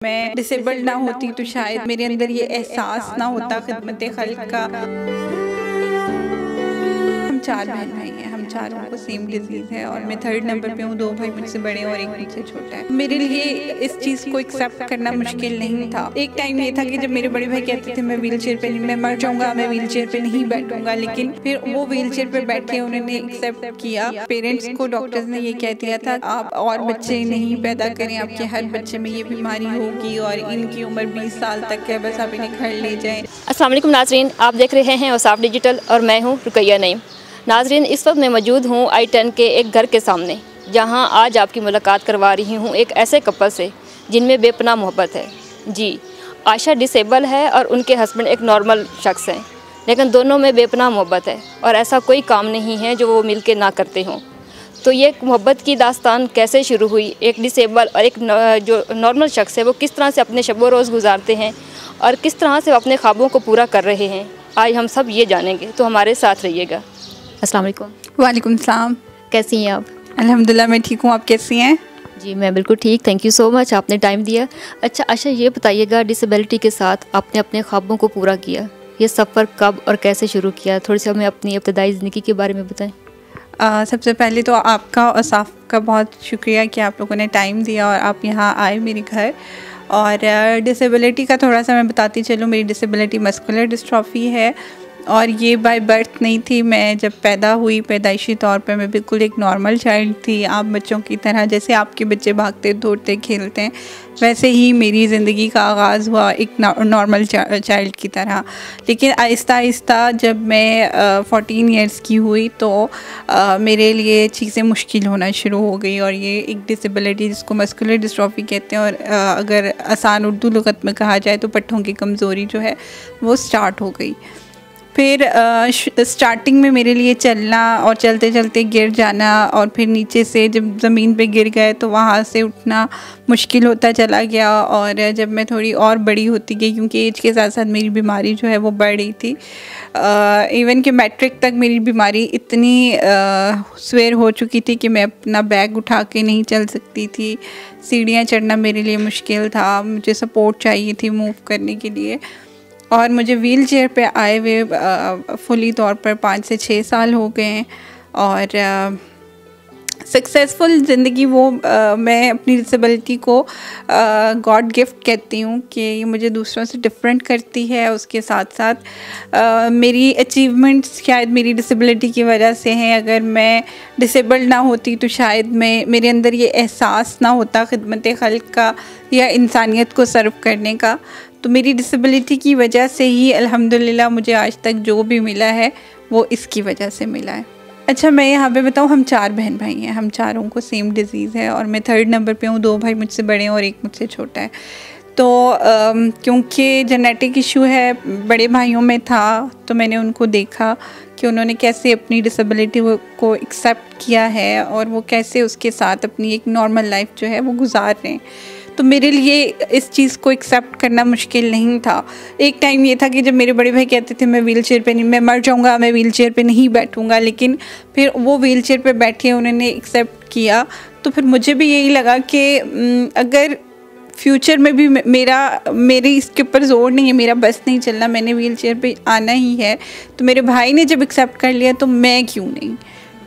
मैं डिसेबल्ड ना होती तो शायद मेरे अंदर ये एहसास ना होता खिदमत खल्क का। हम 4 बहन भाई हैं, हम चारों को सेम डिजीज़ है और मैं 3rd नंबर पे हूँ। 2 भाई मुझसे बड़े हैं और एक मुझसे छोटा है। मेरे लिए इस चीज़ को एक्सेप्ट करना मुश्किल नहीं था। एक टाइम ये था कि जब मेरे बड़े भाई कहते थे मैं व्हीलचेयर पे नहीं, मैं मर जाऊँगा, मैं व्हीलचेयर पे नहीं बैठूंगा, लेकिन फिर वो व्हीलचेयर पे बैठे उन्होंने एक्सेप्ट किया। पेरेंट्स को डॉक्टर्स ने ये कह दिया था आप और बच्चे नहीं पैदा करें, आपके हर बच्चे में ये बीमारी होगी और इनकी उम्र 20 साल तक है, बस आप इन्हें घर ले जाएँ। अस्सलाम वालेकुम नाज़रीन, आप देख रहे हैं औसाफ डिजिटल और मैं हूँ रुकैया नईम। नाज़रीन, इस वक्त मैं मौजूद हूँ I-10 के एक घर के सामने, जहाँ आज आपकी मुलाकात करवा रही हूँ एक ऐसे कपल से जिनमें बेपनाह मोहब्बत है। जी, आयशा डिसेबल है और उनके हस्बैंड एक नॉर्मल शख्स हैं, लेकिन दोनों में बेपनाह मोहब्बत है और ऐसा कोई काम नहीं है जो वो मिलके ना करते हों। तो ये मोहब्बत की दास्तान कैसे शुरू हुई, एक डिसेबल और एक जो नॉर्मल शख्स है वो किस तरह से अपने शब व रोज़ गुजारते हैं और किस तरह से अपने ख्वाबों को पूरा कर रहे हैं, आज हम सब ये जानेंगे, तो हमारे साथ रहिएगा। अस्सलाम वालेकुम। वालेकुम सलाम। कैसी हैं आप? अल्हम्दुलिल्लाह मैं ठीक हूँ, आप कैसी हैं? जी मैं बिल्कुल ठीक, थैंक यू सो मच, आपने टाइम दिया। अच्छा आयशा, ये बताइएगा डिसेबिलिटी के साथ आपने अपने ख्वाबों को पूरा किया, ये सफ़र कब और कैसे शुरू किया? थोड़ी सी हमें अपनी इब्तदाई ज़िंदगी के बारे में बताएं। सबसे पहले तो आपका और साफ का बहुत शुक्रिया कि आप लोगों ने टाइम दिया और आप यहाँ आए मेरे घर। और डिसेबिलिटी का थोड़ा सा मैं बताती चलूँ। मेरी डिसेबिलिटी मस्कुलर डिस्ट्रॉफी है और ये बाय बर्थ नहीं थी। मैं जब पैदा हुई पैदाइशी तौर पे मैं बिल्कुल एक नॉर्मल चाइल्ड थी, आप बच्चों की तरह, जैसे आपके बच्चे भागते दौड़ते खेलते हैं वैसे ही मेरी ज़िंदगी का आगाज़ हुआ एक नॉर्मल चाइल्ड की तरह। लेकिन आहिस्ता आहिस्ता जब मैं 14 इयर्स की हुई तो मेरे लिए चीज़ें मुश्किल होना शुरू हो गई और ये एक डिसेबिलिटी जिसको मस्कुलर डिस्ट्रॉफी कहते हैं और अगर आसान उर्दू लुगत में कहा जाए तो पट्ठों की कमज़ोरी जो है वो स्टार्ट हो गई। फिर स्टार्टिंग में मेरे लिए चलना और चलते चलते गिर जाना और फिर नीचे से जब ज़मीन पे गिर गए तो वहाँ से उठना मुश्किल होता चला गया। और जब मैं थोड़ी और बड़ी होती गई, क्योंकि एज के साथ साथ मेरी बीमारी जो है वो बढ़ रही थी, इवन कि मैट्रिक तक मेरी बीमारी इतनी स्वेयर हो चुकी थी कि मैं अपना बैग उठा के नहीं चल सकती थी, सीढ़ियाँ चढ़ना मेरे लिए मुश्किल था, मुझे सपोर्ट चाहिए थी मूव करने के लिए। और मुझे व्हील चेयर पे आए हुए फुली तौर पर 5 से 6 साल हो गए हैं। और सक्सेसफुल ज़िंदगी वो मैं अपनी डिसेबिलिटी को गॉड गिफ्ट कहती हूँ कि ये मुझे दूसरों से डिफरेंट करती है। उसके साथ साथ मेरी अचीवमेंट्स शायद मेरी डिसेबिलिटी की वजह से हैं। अगर मैं डिसेबल्ड ना होती तो शायद मेरे अंदर ये एहसास ना होता खिदमत खल्क का या इंसानियत को सर्व करने का। तो मेरी डिसेबिलिटी की वजह से ही अल्हम्दुलिल्लाह मुझे आज तक जो भी मिला है वो इसकी वजह से मिला है। अच्छा, मैं यहाँ पे बताऊँ, हम 4 बहन भाई हैं, हम चारों को सेम डिज़ीज़ है और मैं 3rd नंबर पे हूँ। 2 भाई मुझसे बड़े हैं और एक मुझसे छोटा है। तो क्योंकि जेनेटिक इशू है बड़े भाइयों में था तो मैंने उनको देखा कि उन्होंने कैसे अपनी डिसेबिलिटी को एक्सेप्ट किया है और वो कैसे उसके साथ अपनी एक नॉर्मल लाइफ जो है वो गुजार रहे हैं। तो मेरे लिए इस चीज़ को एक्सेप्ट करना मुश्किल नहीं था। एक टाइम ये था कि जब मेरे बड़े भाई कहते थे मैं व्हीलचेयर पे नहीं, मैं मर जाऊँगा, मैं व्हीलचेयर पे नहीं बैठूँगा, लेकिन फिर वो व्हीलचेयर पे बैठे उन्होंने एक्सेप्ट किया। तो फिर मुझे भी यही लगा कि अगर फ्यूचर में भी मेरी इसके ऊपर ज़ोर नहीं है, मेरा बस नहीं चलना, मैंने व्हीलचेयर पे आना ही है, तो मेरे भाई ने जब एक्सेप्ट कर लिया तो मैं क्यों नहीं।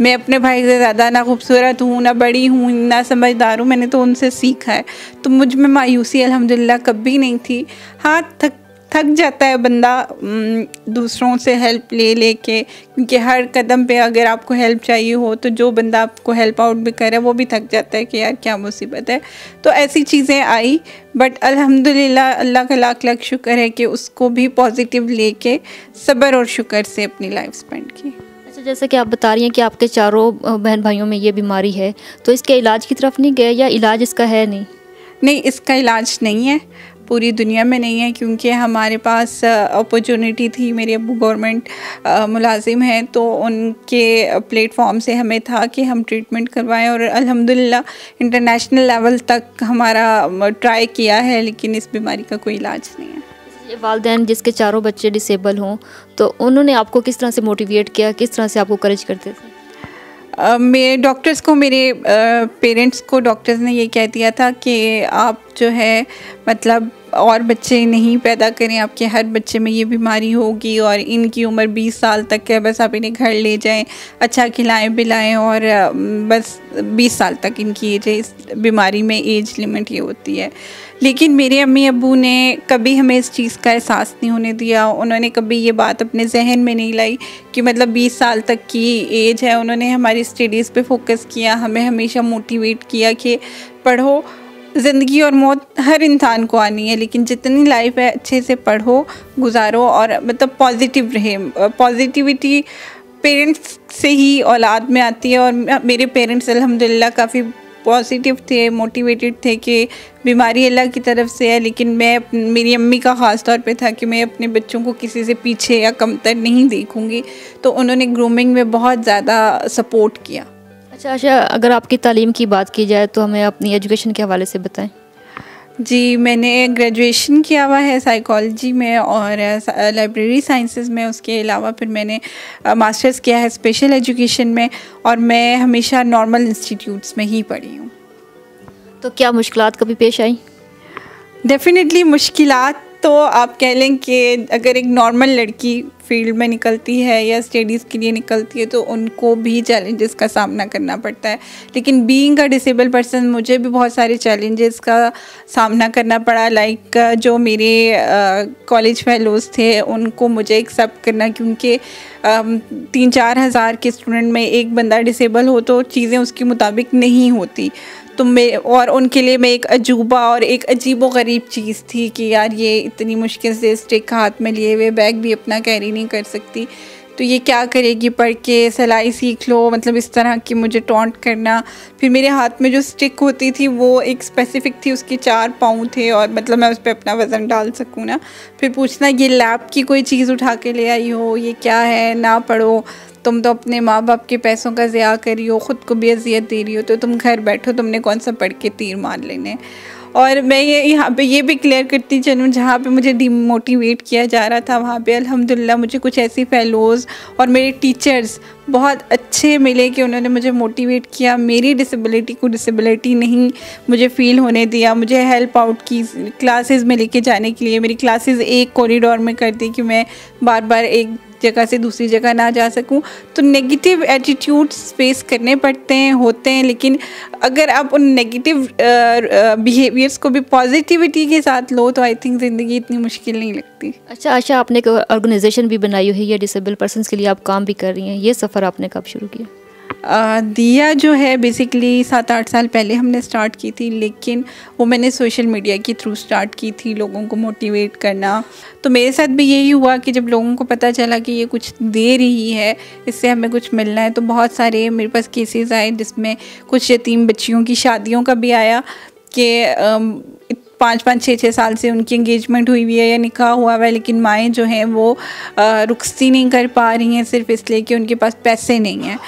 मैं अपने भाई से ज़्यादा ना खूबसूरत हूँ, ना बड़ी हूँ, ना समझदार हूँ, मैंने तो उनसे सीखा है। तो मुझ में मायूसी अल्हम्दुलिल्लाह कभी नहीं थी। हाँ, थक जाता है बंदा दूसरों से हेल्प ले के, क्योंकि हर कदम पे अगर आपको हेल्प चाहिए हो तो जो बंदा आपको हेल्प आउट भी करे वो भी थक जाता है कि यार क्या मुसीबत है। तो ऐसी चीज़ें आई, बट अल्हम्दुलिल्लाह अल्लाह का लाख लाख शुक्र है कि उसको भी पॉजिटिव लेके सब्र और शुक्र से अपनी लाइफ स्पेंड की। जैसे कि आप बता रही हैं कि आपके चारों बहन भाइयों में ये बीमारी है, तो इसके इलाज की तरफ नहीं गए या इलाज इसका है नहीं? नहीं, इसका इलाज नहीं है, पूरी दुनिया में नहीं है, क्योंकि हमारे पास अपॉर्चुनिटी थी। मेरे अब्बू गवर्नमेंट मुलाजिम हैं तो उनके प्लेटफॉर्म से हमें था कि हम ट्रीटमेंट करवाएं और अल्हम्दुलिल्लाह इंटरनेशनल लेवल तक हमारा ट्राई किया है, लेकिन इस बीमारी का कोई इलाज नहीं है। ये वालिदैन जिसके चारों बच्चे डिसेबल हों तो उन्होंने आपको किस तरह से मोटिवेट किया, किस तरह से आपको करेज करते थे? मेरे डॉक्टर्स को, मेरे पेरेंट्स को डॉक्टर्स ने ये कह दिया था कि आप जो है मतलब और बच्चे नहीं पैदा करें, आपके हर बच्चे में ये बीमारी होगी और इनकी उम्र 20 साल तक है, बस आप इन्हें घर ले जाएं, अच्छा खिलाएं पिलाएं और बस 20 साल तक इनकी एज है, इस बीमारी में एज लिमिट ये होती है। लेकिन मेरे अम्मी अब्बू ने कभी हमें इस चीज़ का एहसास नहीं होने दिया, उन्होंने कभी ये बात अपने जहन में नहीं लाई कि मतलब 20 साल तक की एज है। उन्होंने हमारी स्टडीज़ पे फोकस किया, हमें हमेशा मोटिवेट किया कि पढ़ो, ज़िंदगी और मौत हर इंसान को आनी है, लेकिन जितनी लाइफ है अच्छे से पढ़ो, गुजारो और मतलब पॉजिटिव रहे। पॉजिटिविटी पेरेंट्स से ही औलाद में आती है और मेरे पेरेंट्स अल्हम्दुलिल्लाह काफ़ी पॉजिटिव थे, मोटिवेटेड थे कि बीमारी अल्लाह की तरफ से है, लेकिन मेरी अम्मी का ख़ास तौर पे था कि मैं अपने बच्चों को किसी से पीछे या कमतर नहीं देखूँगी, तो उन्होंने ग्रूमिंग में बहुत ज़्यादा सपोर्ट किया। अच्छा, अगर आपकी तालीम की बात की जाए तो हमें अपनी एजुकेशन के हवाले से बताएं। जी, मैंने ग्रेजुएशन किया हुआ है साइकोलॉजी में और लाइब्रेरी साइंसेस में। उसके अलावा फिर मैंने मास्टर्स किया है स्पेशल एजुकेशन में और मैं हमेशा नॉर्मल इंस्टीट्यूट्स में ही पढ़ी हूँ। तो क्या मुश्किलात कभी पेश आई? डेफिनेटली मुश्किलात तो आप कह लें कि अगर एक नॉर्मल लड़की फील्ड में निकलती है या स्टडीज़ के लिए निकलती है तो उनको भी चैलेंजेस का सामना करना पड़ता है, लेकिन बीइंग अ डिसेबल पर्सन मुझे भी बहुत सारे चैलेंजेस का सामना करना पड़ा। लाइक जो मेरे कॉलेज फेलोज़ थे उनको मुझे एक्सेप्ट करना, क्योंकि 3-4 हज़ार के स्टूडेंट में एक बंदा डिसेबल हो तो चीज़ें उसके मुताबिक नहीं होती, तो मैं और उनके लिए मैं एक अजूबा और एक अजीबो गरीब चीज़ थी कि यार ये इतनी मुश्किल से स्टिक हाथ में लिए हुए बैग भी अपना कैरी नहीं कर सकती, तो ये क्या करेगी, पढ़ के सिलाई सीख लो, मतलब इस तरह की मुझे टॉन्ट करना। फिर मेरे हाथ में जो स्टिक होती थी वो एक स्पेसिफ़िक थी, उसके 4 पाँव थे और मतलब मैं उस पर अपना वज़न डाल सकूँ ना। फिर पूछना ये लैब की कोई चीज़ उठा के ले आई हो, ये क्या है, ना पढ़ो, तुम तो अपने माँ बाप के पैसों का ज़िया कर रही हो, ख़ुद को भी अजियत दे रही हो, तो तुम घर बैठो, तुमने कौन सा पढ़ के तीर मार लेने। और मैं यहाँ पे ये भी क्लियर करती चलूँ, जहाँ पे मुझे डिमोटिवेट किया जा रहा था वहाँ पे अल्हम्दुलिल्लाह मुझे कुछ ऐसी फेलोज़ और मेरे टीचर्स बहुत अच्छे मिले कि उन्होंने मुझे मोटिवेट किया, मेरी डिसेबिलिटी को डिसेबिलिटी नहीं मुझे फ़ील होने दिया, मुझे हेल्प आउट की क्लासेस में लेके जाने के लिए। मेरी क्लासेस एक कॉरिडोर में कर दी कि मैं बार बार एक जगह से दूसरी जगह ना जा सकूं। तो नेगेटिव एटीट्यूड्स फेस करने पड़ते हैं, होते हैं, लेकिन अगर आप उन नेगेटिव बिहेवियर्स को भी पॉजिटिविटी के साथ लो तो आई थिंक ज़िंदगी इतनी मुश्किल नहीं लगती। अच्छा, आपने एक ऑर्गेनाइजेशन भी बनाई हुई है डिसेबल पर्सनस के लिए, आप काम भी कर रही हैं, ये सफ़र आपने कब शुरू किया? दिया जो है बेसिकली 7-8 साल पहले हमने स्टार्ट की थी, लेकिन वो मैंने सोशल मीडिया के थ्रू स्टार्ट की थी, लोगों को मोटिवेट करना। तो मेरे साथ भी यही हुआ कि जब लोगों को पता चला कि ये कुछ दे रही है, इससे हमें कुछ मिलना है, तो बहुत सारे मेरे पास केसेस आए जिसमें कुछ यतीम बच्चियों की शादियों का भी आया कि 5-5, 6-6 साल से उनकी एंगेजमेंट हुई हुई है या निकाह हुआ हुआ है, लेकिन माएँ जो हैं वो रुखसती नहीं कर पा रही हैं सिर्फ इसलिए कि उनके पास पैसे नहीं हैं।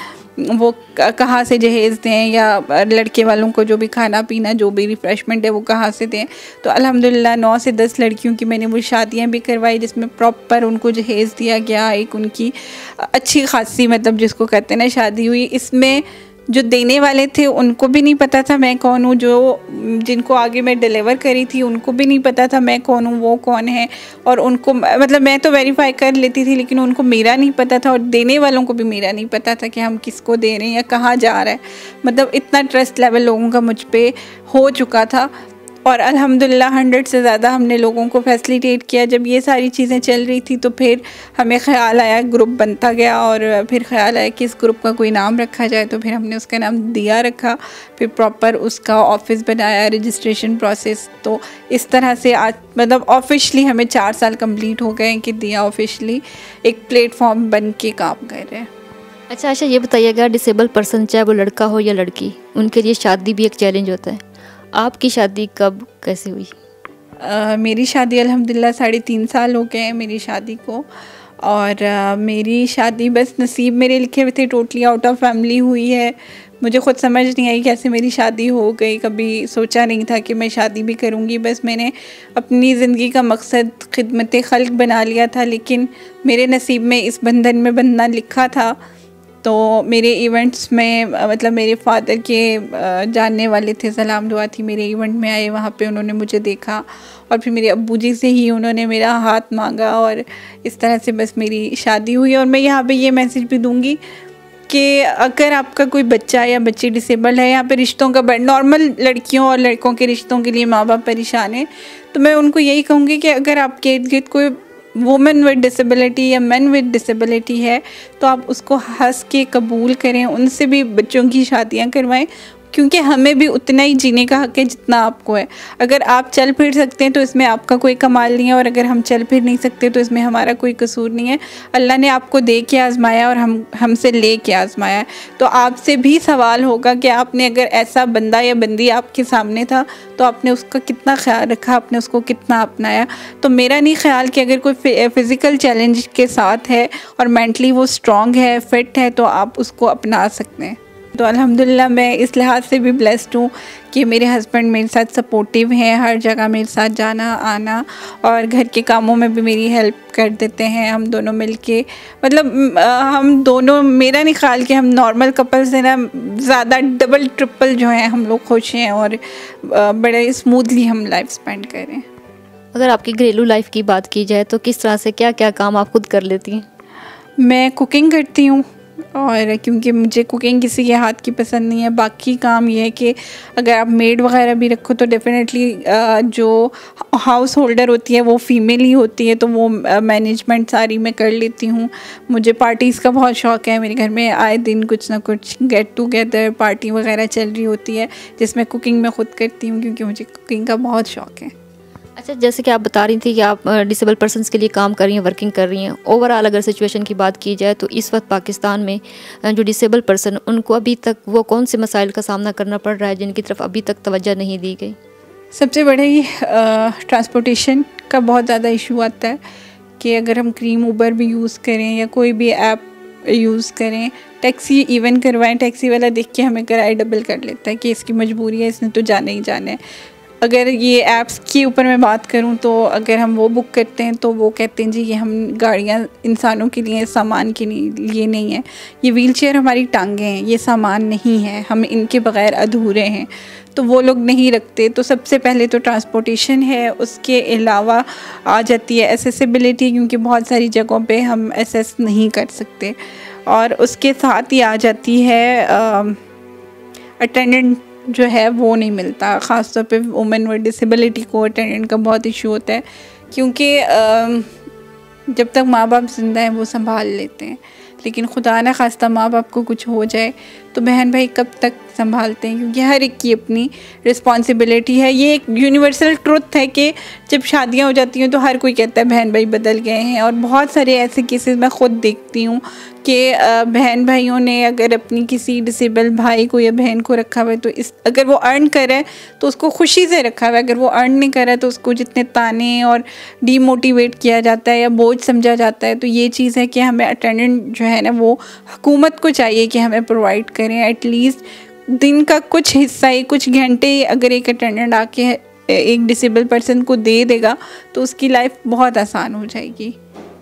वो कहाँ से जहेज़ दें या लड़के वालों को जो भी खाना पीना जो भी रिफ़्रेशमेंट है वो कहाँ से दें। तो अल्हम्दुलिल्लाह 9 से 10 लड़कियों की मैंने वो शादियाँ भी करवाई जिसमें प्रॉपर उनको जहेज़ दिया गया, एक उनकी अच्छी खासी मतलब जिसको कहते हैं ना शादी हुई। इसमें जो देने वाले थे उनको भी नहीं पता था मैं कौन हूँ, जो जिनको आगे मैं डिलीवर करी थी उनको भी नहीं पता था मैं कौन हूँ, वो कौन है, और उनको मतलब मैं तो वेरीफाई कर लेती थी लेकिन उनको मेरा नहीं पता था और देने वालों को भी मेरा नहीं पता था कि हम किसको दे रहे हैं या कहाँ जा रहा है। मतलब इतना ट्रस्ट लेवल लोगों का मुझ पे हो चुका था और अल्हम्दुलिल्लाह 100 से ज़्यादा हमने लोगों को फैसिलिटेट किया। जब ये सारी चीज़ें चल रही थी तो फिर हमें ख़्याल आया, ग्रुप बनता गया और फिर ख़्याल आया कि इस ग्रुप का कोई नाम रखा जाए, तो फिर हमने उसका नाम दिया रखा, फिर प्रॉपर उसका ऑफ़िस बनाया, रजिस्ट्रेशन प्रोसेस। तो इस तरह से आज मतलब ऑफिशियली हमें 4 साल कंप्लीट हो गए कि दिया ऑफिशियली एक प्लेटफॉर्म बन के काम कर रहे हैं। अच्छा, ये बताइएगा डिसेबल पर्सन चाहे वो लड़का हो या लड़की, उनके लिए शादी भी एक चैलेंज होता है। आपकी शादी कब कैसे हुई? मेरी शादी अल्हम्दुलिल्लाह 3.5 साल हो गए हैं मेरी शादी को, और मेरी शादी बस नसीब मेरे लिखे हुए थे, टोटली आउट ऑफ फैमिली हुई है। मुझे ख़ुद समझ नहीं आई कैसे मेरी शादी हो गई, कभी सोचा नहीं था कि मैं शादी भी करूँगी। बस मैंने अपनी ज़िंदगी का मकसद खिदमत खल्क़ बना लिया था, लेकिन मेरे नसीब में इस बंधन में बंधना लिखा था तो मेरे इवेंट्स में मतलब मेरे फादर के जानने वाले थे, सलाम दुआ थी, मेरे इवेंट में आए, वहाँ पे उन्होंने मुझे देखा और फिर मेरे अब्बू जी से ही उन्होंने मेरा हाथ मांगा और इस तरह से बस मेरी शादी हुई। और मैं यहाँ पे ये मैसेज भी दूँगी कि अगर आपका कोई बच्चा या बच्ची डिसेबल है, यहाँ पे रिश्तों का नॉर्मल लड़कियों और लड़कों के रिश्तों के लिए माँ बाप परेशान हैं, तो मैं उनको यही कहूँगी कि अगर आपके इर्द गिर्द कोई वुमेन विद डिसेबिलिटी या मैन विद डिसेबिलिटी है तो आप उसको हंस के कबूल करें, उनसे भी बच्चों की शादियाँ करवाएं, क्योंकि हमें भी उतना ही जीने का हक है जितना आपको है। अगर आप चल फिर सकते हैं तो इसमें आपका कोई कमाल नहीं है, और अगर हम चल फिर नहीं सकते तो इसमें हमारा कोई कसूर नहीं है। अल्लाह ने आपको दे के आज़माया और हमसे ले के आज़माया, तो आपसे भी सवाल होगा कि आपने अगर ऐसा बंदा या बंदी आपके सामने था तो आपने उसका कितना ख्याल रखा, आपने उसको कितना अपनाया। तो मेरा नहीं ख्याल कि अगर कोई फ़िज़िकल चैलेंज के साथ है और मेंटली वो स्ट्रॉन्ग है, फिट है, तो आप उसको अपना सकते हैं। तो अल्हम्दुलिल्लाह मैं इस लिहाज से भी ब्लेस्ड हूँ कि मेरे हस्बैंड मेरे साथ सपोर्टिव हैं, हर जगह मेरे साथ जाना आना, और घर के कामों में भी मेरी हेल्प कर देते हैं। हम दोनों मिलके मतलब हम दोनों, मेरा नहीं ख्याल कि हम नॉर्मल कपल से ना ज़्यादा डबल ट्रिपल जो है हम लोग खुश हैं और बड़े स्मूथली हम लाइफ स्पेंड करें। अगर आपकी घरेलू लाइफ की बात की जाए तो किस तरह से क्या क्या काम आप खुद कर लेती हैं? मैं कुकिंग करती हूँ, और क्योंकि मुझे कुकिंग किसी के हाथ की पसंद नहीं है। बाकी काम ये है कि अगर आप मेड वगैरह भी रखो तो डेफिनेटली जो हाउस होल्डर होती है वो फीमेल ही होती है, तो वो मैनेजमेंट सारी मैं कर लेती हूँ। मुझे पार्टीज़ का बहुत शौक़ है, मेरे घर में आए दिन कुछ ना कुछ गेट टुगेदर पार्टी वगैरह चल रही होती है, जिसमें कुकिंग मैं ख़ुद करती हूँ क्योंकि मुझे कुकिंग का बहुत शौक़ है। अच्छा, जैसे कि आप बता रही थी कि आप डिसेबल पर्सनस के लिए काम कर रही हैं, वर्किंग कर रही हैं, ओवरऑल अगर सिचुएशन की बात की जाए तो इस वक्त पाकिस्तान में जो डिसेबल पर्सन, उनको अभी तक वो कौन से मसाइल का सामना करना पड़ रहा है जिनकी तरफ अभी तक तवज्जो नहीं दी गई? सबसे बड़ा ही ट्रांसपोर्टेशन का बहुत ज़्यादा इशू आता है कि अगर हम क्रीम उबर भी यूज़ करें या कोई भी ऐप यूज़ करें, टैक्सी इवन करवाएं, टैक्सी वाला देख के हमें किराया डबल कर लेता है कि इसकी मजबूरी है, इसने तो जाना ही जाना है। अगर ये ऐप्स के ऊपर मैं बात करूं तो अगर हम वो बुक करते हैं तो वो कहते हैं जी ये हम गाड़ियां इंसानों के लिए, सामान के लिए नहीं है, ये व्हीलचेयर हमारी टांगें हैं, ये सामान नहीं है, हम इनके बग़ैर अधूरे हैं, तो वो लोग नहीं रखते। तो सबसे पहले तो ट्रांसपोर्टेशन है, उसके अलावा आ जाती है एसेसिबिलिटी, क्योंकि बहुत सारी जगहों पे हम एसेस नहीं कर सकते, और उसके साथ ही आ जाती है अटेंडेंट जो है वो नहीं मिलता। ख़ास तौर पे वुमेन विद डिसेबिलिटी को अटेंडेंट का बहुत इशू होता है, क्योंकि जब तक माँ बाप ज़िंदा हैं वो संभाल लेते हैं, लेकिन खुदा न खास्ता माँ बाप को कुछ हो जाए तो बहन भाई कब तक संभालते हैं, क्योंकि हर एक की अपनी रिस्पॉन्सिबिलिटी है। ये एक यूनिवर्सल ट्रुथ है कि जब शादियाँ हो जाती हैं तो हर कोई कहता है बहन भाई बदल गए हैं, और बहुत सारे ऐसे केसेस मैं ख़ुद देखती हूँ कि बहन भाइयों ने अगर अपनी किसी डिसेबल भाई को या बहन को रखा हुआ है तो अगर वो अर्न कर रहा है तो उसको खुशी से रखा हुआ है, अगर वो अर्न नहीं कर रहा है तो उसको जितने ताने और डीमोटिवेट किया जाता है या बोझ समझा जाता है। तो ये चीज़ है कि हमें अटेंडेंट जो है ना वो हुकूमत को चाहिए कि हमें प्रोवाइड करें। एटलीस्ट दिन का कुछ हिस्सा ही, कुछ घंटे अगर एक अटेंडेंट आके एक डिसेबल पर्सन को दे देगा तो उसकी लाइफ बहुत आसान हो जाएगी।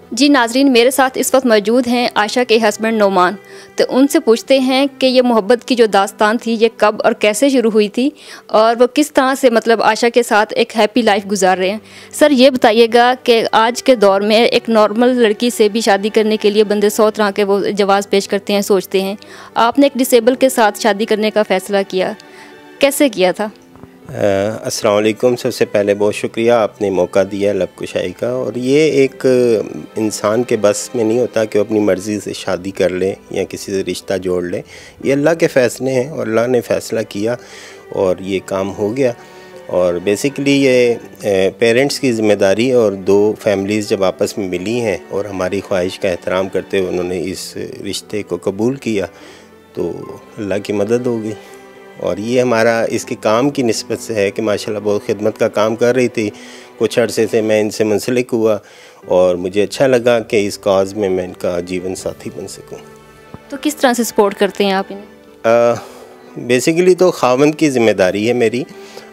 जी नाजरीन, मेरे साथ इस वक्त मौजूद हैं आयशा के हस्बैंड नोमान। तो उनसे पूछते हैं कि ये मोहब्बत की जो दास्तान थी ये कब और कैसे शुरू हुई थी, और वो किस तरह से मतलब आयशा के साथ एक हैप्पी लाइफ गुजार रहे हैं। सर ये बताइएगा कि आज के दौर में एक नॉर्मल लड़की से भी शादी करने के लिए बंदे 100 तरह के वो जवाब पेश करते हैं, सोचते हैं। आपने एक डिसेबल के साथ शादी करने का फ़ैसला किया, कैसे किया था? अस्सलाम वालेकुम। सबसे पहले बहुत शुक्रिया, आपने मौका दिया लब कुशाई का। और ये एक इंसान के बस में नहीं होता कि वो अपनी मर्ज़ी से शादी कर ले या किसी से रिश्ता जोड़ ले, ये अल्लाह के फ़ैसले हैं और अल्लाह ने फ़ैसला किया और ये काम हो गया। और बेसिकली ये पेरेंट्स की ज़िम्मेदारी, और दो फैमिलीज़ जब आपस में मिली हैं और हमारी ख्वाहिश का एहतराम करते हुए उन्होंने इस रिश्ते को कबूल किया तो अल्लाह की मदद हो गई। और ये हमारा इसके काम की निस्बत से है कि माशाल्लाह बहुत खिदमत का काम कर रही थी। कुछ अरसे से मैं इनसे मुंसलिक हुआ और मुझे अच्छा लगा कि इस कॉज में मैं इनका जीवन साथी बन सकूं। तो किस तरह से सपोर्ट करते हैं आप इन्हें? बेसिकली तो खावंद की ज़िम्मेदारी है मेरी,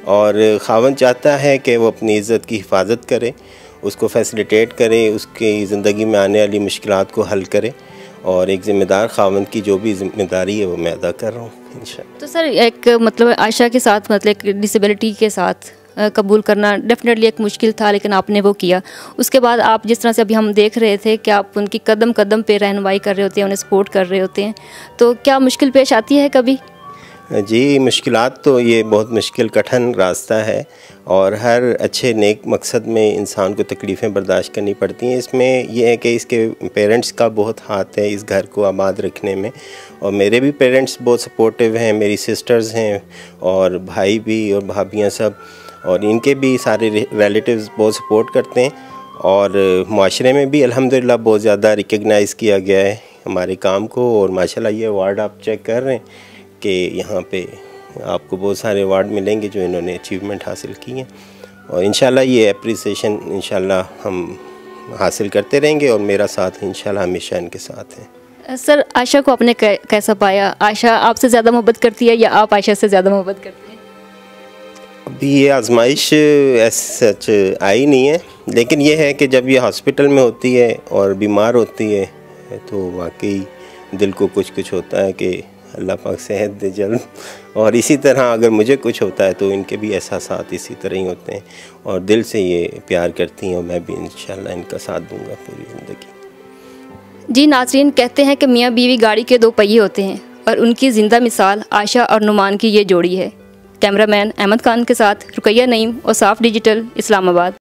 और खावंद चाहता है कि वो अपनी इज़्ज़त की हिफाजत करे, उसको फैसिलिटेट करे, उसकी ज़िंदगी में आने वाली मुश्किलात को हल करे। और एक ज़िम्मेदार ख़ावंद की जो भी ज़िम्मेदारी है वो मैं अदा कर रहा हूँ इंशाल्लाह। तो सर एक मतलब आयशा के साथ मतलब एक डिसेबिलिटी के साथ कबूल करना डेफिनेटली एक मुश्किल था, लेकिन आपने वो किया। उसके बाद आप जिस तरह से अभी हम देख रहे थे कि आप उनकी कदम कदम पे रहनुमाई कर रहे होते हैं, उन्हें सपोर्ट कर रहे होते हैं, तो क्या मुश्किल पेश आती है कभी? जी, मुश्किलात तो ये बहुत मुश्किल कठिन रास्ता है और हर अच्छे नेक मकसद में इंसान को तकलीफ़ें बर्दाश्त करनी पड़ती हैं। इसमें यह है कि इसके पेरेंट्स का बहुत हाथ है इस घर को आबाद रखने में, और मेरे भी पेरेंट्स बहुत सपोर्टिव हैं, मेरी सिस्टर्स हैं और भाई भी और भाभियाँ सब, और इनके भी सारे रिलेटिव्स बहुत सपोर्ट करते हैं। और माशरे में भी अल्हम्दुलिल्लाह बहुत ज़्यादा रिकग्नाइज़ किया गया है हमारे काम को। और माशाल्लाह ये अवार्ड आप चेक कर रहे हैं कि यहाँ पे आपको बहुत सारे अवार्ड मिलेंगे जो इन्होंने अचीवमेंट हासिल की हैं, और इंशाल्लाह ये अप्रिसिएशन इंशाल्लाह हम हासिल करते रहेंगे और मेरा साथ इंशाल्लाह हमेशा इनके साथ है। सर आयशा को आपने कैसा पाया? आयशा आपसे ज़्यादा मोहब्बत करती है या आप आयशा से ज़्यादा मोहब्बत करते हैं? अभी ये आजमाइश सच आई नहीं है, लेकिन ये है कि जब ये हॉस्पिटल में होती है और बीमार होती है तो वाकई दिल को कुछ होता है कि अल्लाह पाक सेहत दे जल्द, और इसी तरह अगर मुझे कुछ होता है तो इनके भी एहसासात इसी तरह ही होते हैं और दिल से ये प्यार करती हैं, और मैं भी इंशाल्लाह इनका साथ दूंगा पूरी ज़िंदगी। जी नाज़रीन, कहते हैं कि मियाँ बीवी गाड़ी के दो पहिए होते हैं और उनकी ज़िंदा मिसाल आयशा और नुमान की ये जोड़ी है। कैमरामैन अहमद खान के साथ रुकैया नईम, औसाफ डिजिटल, इस्लामाबाद।